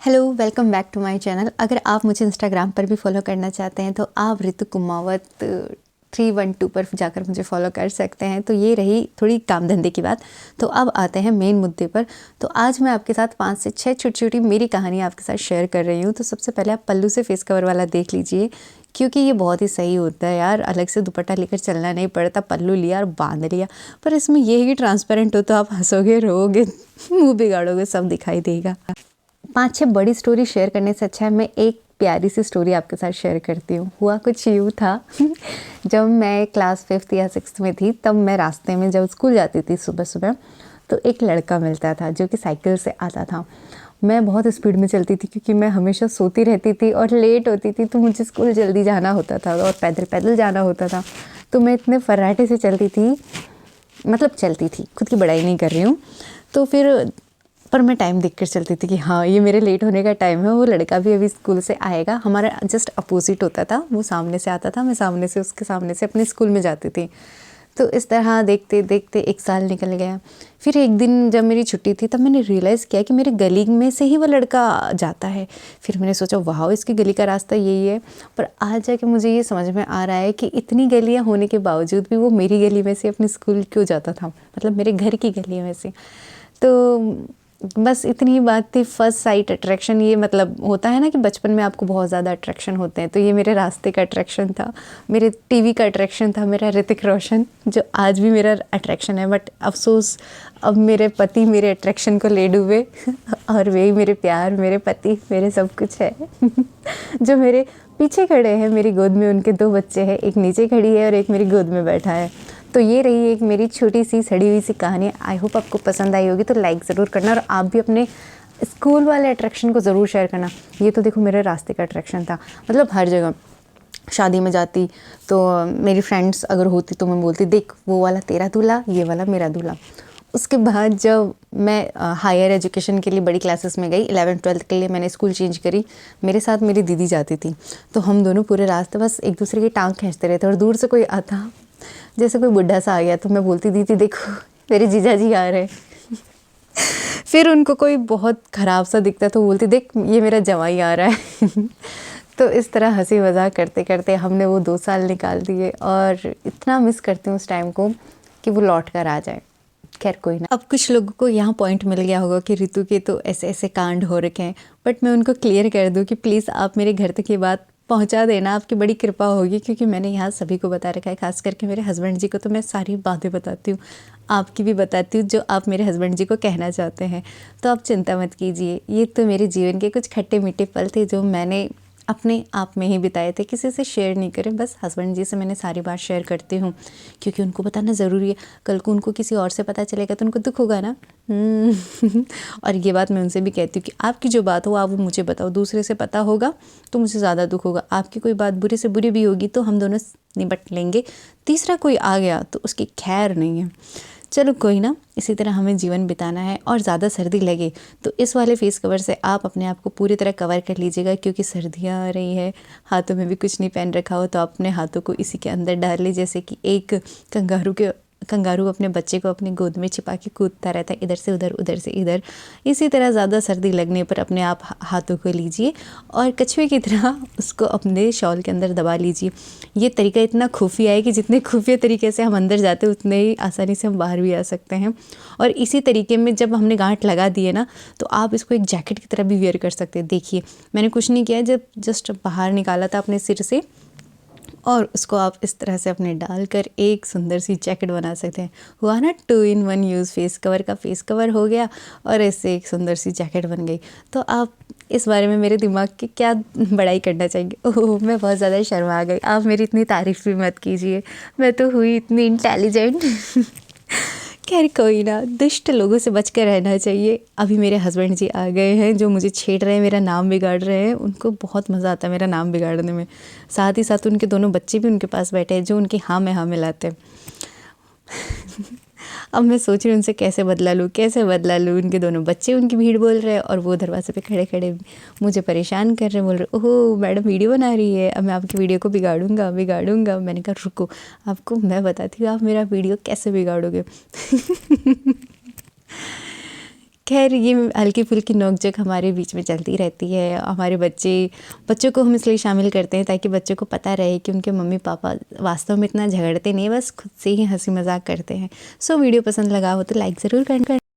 Hello, welcome back to my channel. अगर आप मुझे इंस्टाग्राम पर भी फॉलो करना चाहते हैं तो आप ऋतु कुमावत 312 पर जाकर मुझे फॉलो कर सकते हैं। तो ये रही थोड़ी काम धंधे की बात। तो अब आते हैं मेन मुद्दे पर। तो आज मैं आपके साथ 5 से 6 छोटी-छोटी मेरी कहानी आपके साथ शेयर कर रही हूँ। तो सबसे पहले आप पल्लू से फेस कवर वाला देख लीजिए, क्योंकि ये बहुत ही सही होता है यार। अलग से दुपट्टा लेकर चलना नहीं पड़ता, पल्लू लिया और बांध लिया। पर इसमें ये है कि ट्रांसपेरेंट हो तो आप हंसोगे, रोओगे, मुँह बिगाड़ोगे, सब दिखाई देगा। 5-6 बड़ी स्टोरी शेयर करने से अच्छा है मैं एक प्यारी सी स्टोरी आपके साथ शेयर करती हूँ। हुआ कुछ यूँ था जब मैं क्लास 5th या 6th में थी, तब मैं रास्ते में जब स्कूल जाती थी सुबह सुबह, तो एक लड़का मिलता था जो कि साइकिल से आता था। मैं बहुत स्पीड में चलती थी क्योंकि मैं हमेशा सोती रहती थी और लेट होती थी, तो मुझे स्कूल जल्दी जाना होता था और पैदल पैदल जाना होता था। तो मैं इतने फर्राटे से चलती थी, मतलब चलती थी, खुद की बड़ाई नहीं कर रही हूँ। तो फिर पर मैं टाइम देख कर चलती थी कि हाँ ये मेरे लेट होने का टाइम है। वो लड़का भी अभी स्कूल से आएगा, हमारा जस्ट अपोजिट होता था। वो सामने से आता था, मैं सामने से उसके सामने से अपने स्कूल में जाती थी। तो इस तरह देखते देखते 1 साल निकल गया। फिर एक दिन जब मेरी छुट्टी थी तब मैंने रियलाइज़ किया कि मेरे गली में से ही वो लड़का जाता है। फिर मैंने सोचा वाह इसकी गली का रास्ता यही है। पर आज जाके मुझे ये समझ में आ रहा है कि इतनी गलियाँ होने के बावजूद भी वो मेरी गली में से अपने स्कूल क्यों जाता था, मतलब मेरे घर की गली में से। तो बस इतनी ही बात थी। फर्स्ट साइट अट्रैक्शन, ये मतलब होता है ना कि बचपन में आपको बहुत ज़्यादा अट्रैक्शन होते हैं। तो ये मेरे रास्ते का अट्रैक्शन था, मेरे टीवी का अट्रैक्शन था, मेरा ऋतिक रोशन जो आज भी मेरा अट्रैक्शन है। बट अफसोस अब मेरे पति मेरे अट्रैक्शन को ले डूबे और वही मेरे प्यार, मेरे पति, मेरे सब कुछ है जो मेरे पीछे खड़े हैं मेरी गोद में। उनके 2 बच्चे हैं, एक नीचे खड़ी है और एक मेरी गोद में बैठा है। तो ये रही एक मेरी छोटी सी सड़ी हुई सी कहानी। आई होप आपको पसंद आई होगी। तो लाइक ज़रूर करना और आप भी अपने स्कूल वाले अट्रैक्शन को ज़रूर शेयर करना। ये तो देखो मेरे रास्ते का अट्रैक्शन था, मतलब हर जगह। शादी में जाती तो मेरी फ्रेंड्स अगर होती तो मैं बोलती देख वो वाला तेरा दूल्हा, ये वाला मेरा दूल्हा। उसके बाद जब मैं हायर एजुकेशन के लिए बड़ी क्लासेस में गई, 11th-12th के लिए मैंने स्कूल चेंज करी। मेरे साथ मेरी दीदी जाती थी, तो हम दोनों पूरे रास्ते बस एक दूसरे की टांग खींचते रहते। और दूर से कोई आता, जैसे कोई बुढ़ा सा आ गया, तो मैं बोलती दीदी देखो मेरे जीजा जी आ रहे हैं फिर उनको कोई बहुत ख़राब सा दिखता तो बोलती देख ये मेरा जवाई आ रहा है तो इस तरह हंसी मजाक करते करते हमने वो 2 साल निकाल दिए। और इतना मिस करती हूँ उस टाइम को कि वो लौट कर आ जाए। खैर कोई ना। अब कुछ लोगों को यहाँ पॉइंट मिल गया होगा कि ऋतु के तो ऐसे ऐसे कांड हो रखे हैं, बट मैं उनको क्लियर कर दूँ कि प्लीज़ आप मेरे घर तक ये बात पहुंचा देना, आपकी बड़ी कृपा होगी। क्योंकि मैंने यहाँ सभी को बता रखा है, खास करके मेरे हस्बैंड जी को तो मैं सारी बातें बताती हूँ, आपकी भी बताती हूँ जो आप मेरे हस्बैंड जी को कहना चाहते हैं। तो आप चिंता मत कीजिए, ये तो मेरे जीवन के कुछ खट्टे मीठे पल थे जो मैंने अपने आप में ही बिताए थे, किसी से शेयर नहीं करे। बस हस्बैंड जी से मैंने सारी बात शेयर करती हूँ क्योंकि उनको बताना ज़रूरी है। कल को उनको किसी और से पता चलेगा तो उनको दुख होगा ना और ये बात मैं उनसे भी कहती हूँ कि आपकी जो बात हो आप वो मुझे बताओ, दूसरे से पता होगा तो मुझे ज़्यादा दुख होगा। आपकी कोई बात बुरी से बुरी भी होगी तो हम दोनों निपट लेंगे, तीसरा कोई आ गया तो उसकी खैर नहीं है। चलो कोई ना, इसी तरह हमें जीवन बिताना है। और ज़्यादा सर्दी लगे तो इस वाले फेस कवर से आप अपने आप को पूरी तरह कवर कर लीजिएगा, क्योंकि सर्दियाँ आ रही है। हाथों में भी कुछ नहीं पहन रखा हो तो अपने हाथों को इसी के अंदर डाल ली, जैसे कि एक कंगारू अपने बच्चे को अपनी गोद में छिपा के कूदता रहता है, इधर से उधर उधर से इधर। इसी तरह ज़्यादा सर्दी लगने पर अपने आप हाथों को लीजिए और कछुए की तरह उसको अपने शॉल के अंदर दबा लीजिए। ये तरीका इतना खुफिया है कि जितने खुफिया तरीके से हम अंदर जाते हैं उतने ही आसानी से हम बाहर भी आ सकते हैं। और इसी तरीके में जब हमने गांठ लगा दी है ना, तो आप इसको एक जैकेट की तरह भी वेयर कर सकते हैं। देखिए मैंने कुछ नहीं किया, जब जस्ट बाहर निकाला था अपने सिर से, और उसको आप इस तरह से अपने डालकर एक सुंदर सी जैकेट बना सकते हैं। हुआ ना 2 in 1 यूज़, फेस कवर का फेस कवर हो गया और ऐसे एक सुंदर सी जैकेट बन गई। तो आप इस बारे में मेरे दिमाग की क्या बड़ाई करना चाहेंगे? ओह मैं बहुत ज़्यादा शर्मा गई। आप मेरी इतनी तारीफ़ भी मत कीजिए, मैं तो हुई इतनी इंटेलिजेंट खैर कोई ना, दुष्ट लोगों से बच कर रहना चाहिए। अभी मेरे हस्बैंड जी आ गए हैं जो मुझे छेड़ रहे हैं, मेरा नाम बिगाड़ रहे हैं। उनको बहुत मज़ा आता है मेरा नाम बिगाड़ने में। साथ ही साथ उनके दोनों बच्चे भी उनके पास बैठे हैं जो उनकी हाँ में हाँ मिलाते हैं अब मैं सोच रही हूँ उनसे कैसे बदला लूँ। उनके दोनों बच्चे उनकी भीड़ बोल रहे हैं और वो दरवाजे पे खड़े खड़े मुझे परेशान कर रहे हैं, बोल रहे ओह मैडम वीडियो बना रही है, अब मैं आपकी वीडियो को बिगाड़ूंगा। मैंने कहा रुको, आपको मैं बताती हूँ आप मेरा वीडियो कैसे बिगाड़ोगे खैर ये हल्की फुल्की नोक-झोंक हमारे बीच में चलती रहती है। हमारे बच्चों को हम इसलिए शामिल करते हैं ताकि बच्चों को पता रहे कि उनके मम्मी-पापा वास्तव में इतना झगड़ते नहीं, बस खुद से ही हँसी मज़ाक करते हैं। सो वीडियो पसंद लगा हो तो लाइक ज़रूर करना।